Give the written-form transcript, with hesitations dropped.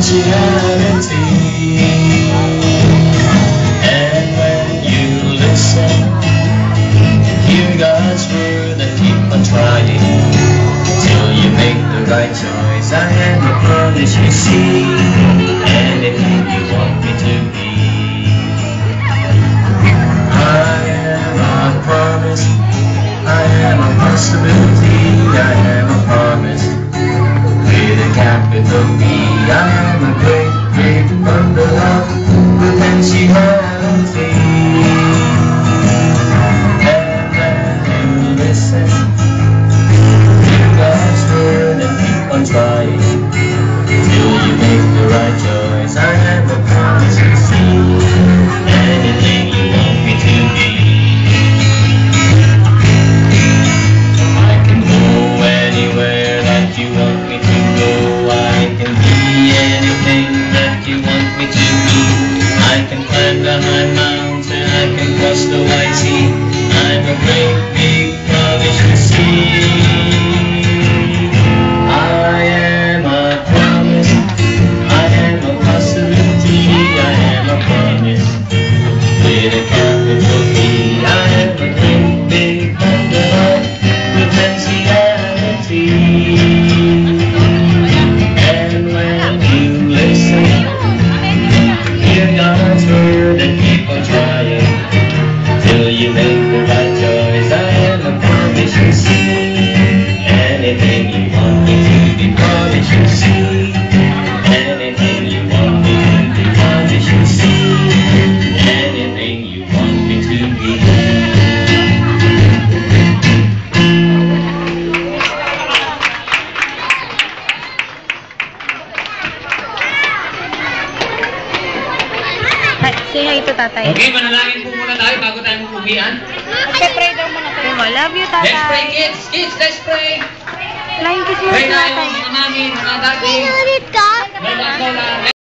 confidentiality. And when you listen, hear God's word and keep on trying till you make the right choice. I am a promise you see, anything you want me to be. I am a promise, I am a possibility, I am a promise with a capital P. I am a great, great bundle of potentiality. And when you listen, hear God's word and keep on trying till you make the right choice. I am a promise you see, anything you want me to be. I can go anywhere that you want me to go. I can be anything that you want me to be. I can climb the high mountain, I can cross the white sea. I'm a great big promise you see. I am a promise, I am a possibility, I am a promise with a capital P. I am a great big bundle of potentiality. And when you listen, hear God's word and keep on trying till you make the right choice. I am a promise you see, anything you want me to be. Promise you see, anything you want me to be. Promise you see, anything you want me to be. Say hi to tatay. Okay, manalangin po muna tayo bago tayo mapugian. Magpe-pray daw muna tayo. Love you, tatay. Let's pray, kids! Kids, let's pray! Flying kiss mo Pray si tayo, tatay. mga mami, mga daddy. Ulit ka? Lola, lola.